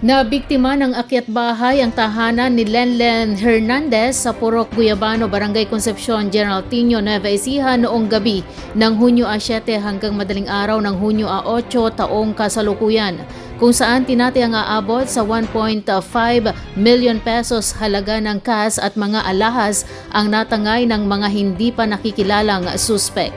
Nabiktima ng akyat bahay ang tahanan ni Lenlen Hernandez sa Purok Guyabano, Barangay Concepcion, General Tino, Nueva Ecija noong gabi ng Hunyo 7 hanggang madaling araw ng Hunyo 8 taong kasalukuyan, kung saan tinatayang aabot sa 1.5 million pesos halaga ng cash at mga alahas ang natangay ng mga hindi pa nakikilalang suspek.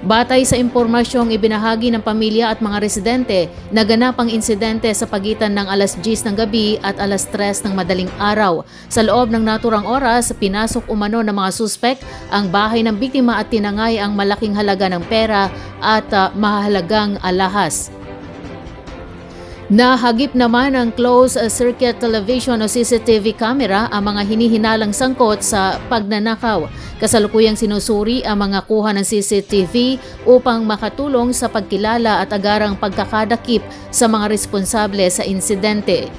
Batay sa impormasyong ibinahagi ng pamilya at mga residente, naganap ang insidente sa pagitan ng alas 10 ng gabi at alas 3 ng madaling araw. Sa loob ng naturang oras, pinasok umano ng mga suspek ang bahay ng biktima at tinangay ang malaking halaga ng pera at mahalagang alahas. Nahagip naman ng closed-circuit television o CCTV camera ang mga hinihinalang sangkot sa pagnanakaw. Kasalukuyang sinusuri ang mga kuha ng CCTV upang makatulong sa pagkilala at agarang pagkakadakip sa mga responsable sa insidente.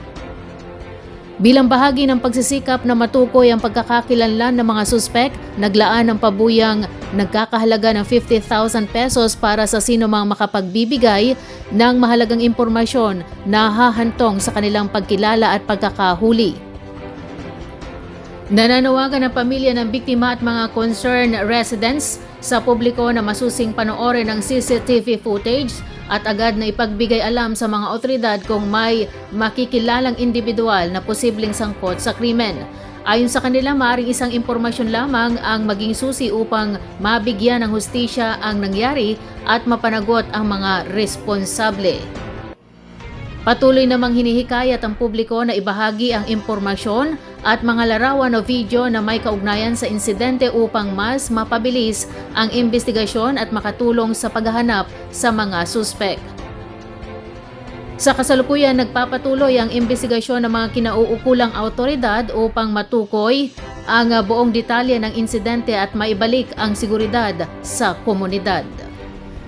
Bilang bahagi ng pagsisikap na matukoy ang pagkakakilanlan ng mga suspek, naglaan ng pabuyang nagkakahalaga ng 50,000 pesos para sa sinumang makapagbibigay ng mahalagang impormasyon na hahantong sa kanilang pagkilala at pagkakahuli. Nananawagan ng pamilya ng biktima at mga concerned residents sa publiko na masusing panoorin ng CCTV footage at agad na ipagbigay alam sa mga otoridad kung may makikilalang individual na posibleng sangkot sa krimen. Ayon sa kanila, maaaring isang impormasyon lamang ang maging susi upang mabigyan ng hustisya ang nangyari at mapanagot ang mga responsable. Patuloy namang hinihikayat ang publiko na ibahagi ang impormasyon at mga larawan o video na may kaugnayan sa insidente upang mas mapabilis ang investigasyon at makatulong sa paghahanap sa mga suspek. Sa kasalukuyan, nagpapatuloy ang investigasyon ng mga kinauukulang awtoridad upang matukoy ang buong detalye ng insidente at maibalik ang seguridad sa komunidad.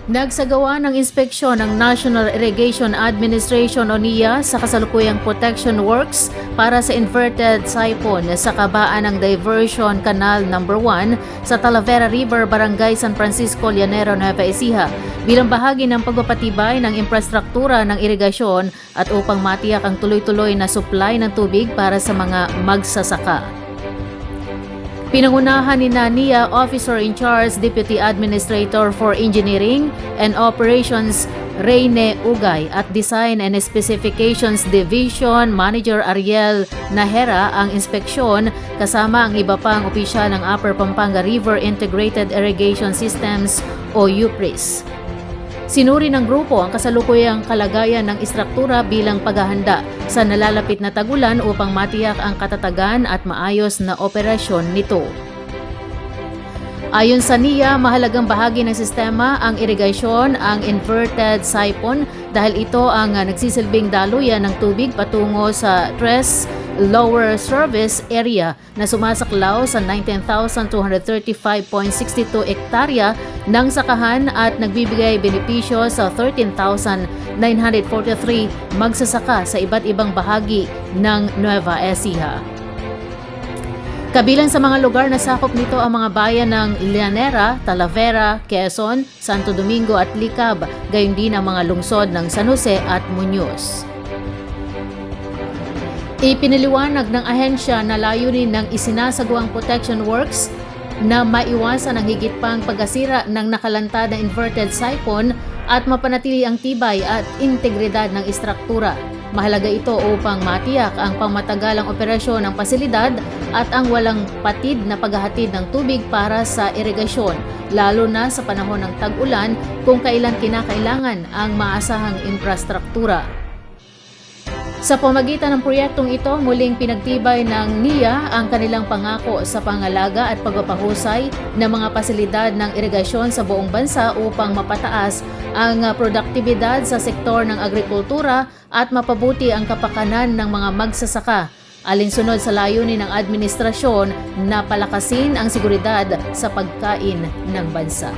Nagsagawa ng inspeksyon ng National Irrigation Administration o NIA sa kasalukuyang protection works para sa inverted siphon sa kabaan ng Diversion Canal No. 1 sa Talavera River, Barangay San Francisco, Llanero, Nueva Ecija bilang bahagi ng pagpapatibay ng infrastruktura ng irigasyon at upang matiyak ang tuloy-tuloy na supply ng tubig para sa mga magsasaka. Pinangunahan ni NIA Officer in Charge Deputy Administrator for Engineering and Operations Reyne Ugay at Design and Specifications Division Manager Ariel Nahera ang inspeksyon kasama ang iba pang opisyal ng Upper Pampanga River Integrated Irrigation Systems o UPRIS. Sinuri ng grupo ang kasalukuyang kalagayan ng istruktura bilang paghahanda sa nalalapit na tagulan upang matiyak ang katatagan at maayos na operasyon nito. Ayon sa NIA, mahalagang bahagi ng sistema ang irigasyon, ang inverted siphon dahil ito ang nagsisilbing daluyan ng tubig patungo sa Tres Lower Service Area na sumasaklaw sa 19,235.62 ektarya ng sakahan at nagbibigay benepisyo sa 13,943 magsasaka sa iba't ibang bahagi ng Nueva Ecija. Kabilang sa mga lugar na sakop nito ang mga bayan ng Llanera, Talavera, Quezon, Santo Domingo at Licab, gayon din ang mga lungsod ng San Jose at Muñoz. Ipinaliwanag ng ahensya na layunin ng isinasagawang protection works na maiwasan ang higit pang pagkasira ng nakalantad na inverted siphon at mapanatili ang tibay at integridad ng istruktura. Mahalaga ito upang matiyak ang pangmatagalang operasyon ng pasilidad at ang walang patid na paghahatid ng tubig para sa irigasyon, lalo na sa panahon ng tag-ulan kung kailan kinakailangan ang maasahang infrastruktura. Sa pamagitan ng proyektong ito, muling pinagtibay ng NIA ang kanilang pangako sa pangalaga at pagpapahusay ng mga pasilidad ng irigasyon sa buong bansa upang mapataas ang produktibidad sa sektor ng agrikultura at mapabuti ang kapakanan ng mga magsasaka, alinsunod sa layunin ng administrasyon na palakasin ang seguridad sa pagkain ng bansa.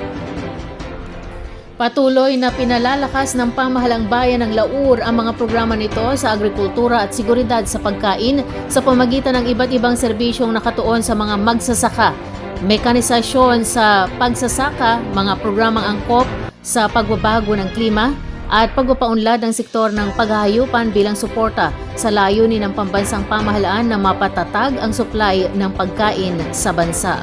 Patuloy na pinalalakas ng pamahalang bayan ng Laur ang mga programa nito sa agrikultura at seguridad sa pagkain sa pamagitan ng iba't ibang serbisyong nakatuon sa mga magsasaka, mekanisasyon sa pagsasaka, mga programang angkop sa pagbabago ng klima, at pagpapaunlad ng sektor ng paghahayupan bilang suporta sa layunin ng pambansang pamahalaan na mapatatag ang supply ng pagkain sa bansa.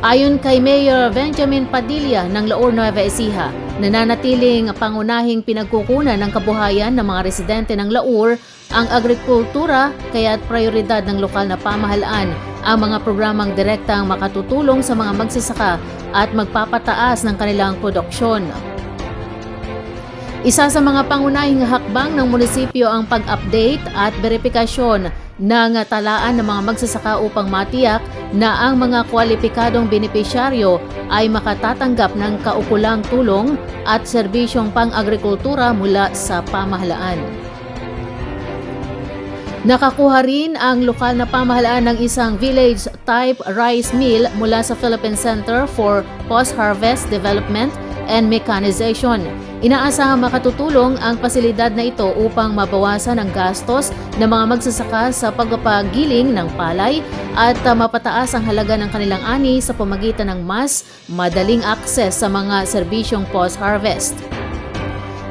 Ayon kay Mayor Benjamin Padilla ng Laur Nueva Ecija, nananatiling pangunahing pinagkukunan ng kabuhayan ng mga residente ng Laur ang agrikultura, kaya't prioridad ng lokal na pamahalaan ang mga programang direktang makatutulong sa mga magsasaka at magpapataas ng kanilang produksyon. Isa sa mga pangunahing hakbang ng munisipyo ang pag-update at verifikasyon ng talaan ng mga magsasaka upang matiyak na ang mga kwalipikadong benepisyaryo ay makatatanggap ng kaukulang tulong at serbisyong pang-agrikultura mula sa pamahalaan. Nakakuha rin ang lokal na pamahalaan ng isang village-type rice mill mula sa Philippine Center for Post-Harvest Development and Mechanization. Inaasahang makatutulong ang pasilidad na ito upang mabawasan ang gastos ng mga magsasaka sa pagpapagiling ng palay at mapataas ang halaga ng kanilang ani sa pamamagitan ng mas madaling akses sa mga serbisyong post-harvest.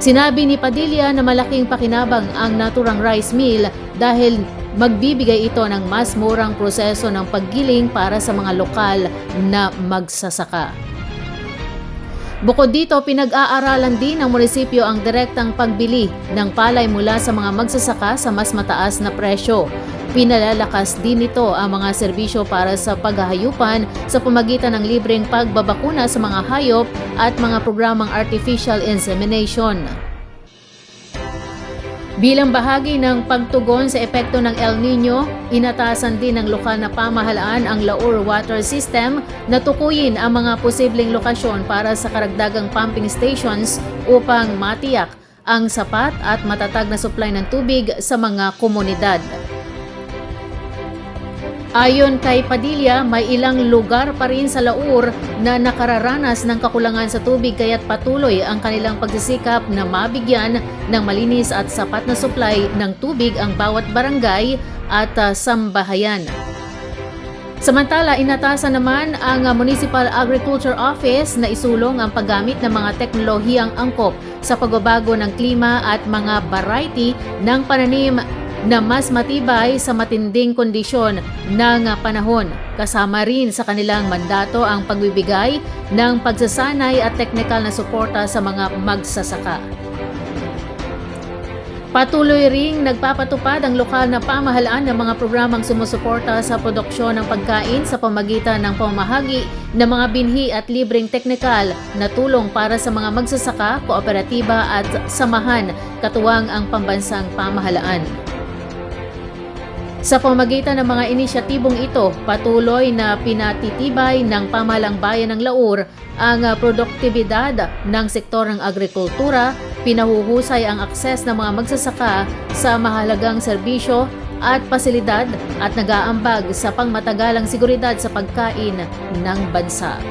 Sinabi ni Padilla na malaking pakinabang ang naturang rice mill dahil magbibigay ito ng mas murang proseso ng paggiling para sa mga lokal na magsasaka. Bukod dito, pinag-aaralan din ng munisipyo ang direktang pagbili ng palay mula sa mga magsasaka sa mas mataas na presyo. Pinalalakas din nito ang mga serbisyo para sa paghahayupan sa pamamagitan ng libreng pagbabakuna sa mga hayop at mga programang artificial insemination. Bilang bahagi ng pagtugon sa epekto ng El Nino, inatasan din ng lokal na pamahalaan ang Laur Water System na tukuyin ang mga posibleng lokasyon para sa karagdagang pumping stations upang matiyak ang sapat at matatag na supply ng tubig sa mga komunidad. Ayon kay Padilla, may ilang lugar pa rin sa Laur na nakararanas ng kakulangan sa tubig kaya't patuloy ang kanilang pagsisikap na mabigyan ng malinis at sapat na supply ng tubig ang bawat barangay at sambahayan. Samantala, inatasan naman ang Municipal Agriculture Office na isulong ang paggamit ng mga teknolohiyang angkop sa pagbabago ng klima at mga variety ng pananim na mas matibay sa matinding kondisyon ng panahon. Kasama rin sa kanilang mandato ang pagbibigay ng pagsasanay at teknikal na suporta sa mga magsasaka. Patuloy ring nagpapatupad ang lokal na pamahalaan ng mga programang sumusuporta sa produksyon ng pagkain sa pamamagitan ng pamamahagi ng mga binhi at libreng teknikal na tulong para sa mga magsasaka, kooperatiba at samahan katuwang ang pambansang pamahalaan. Sa pamamagitan ng mga inisyatibong ito, patuloy na pinatitibay ng pamahalang bayan ng Laur ang produktibidad ng sektor ng agrikultura, pinahuhusay ang akses ng mga magsasaka sa mahalagang serbisyo at pasilidad at nag-aambag sa pangmatagalang seguridad sa pagkain ng bansa.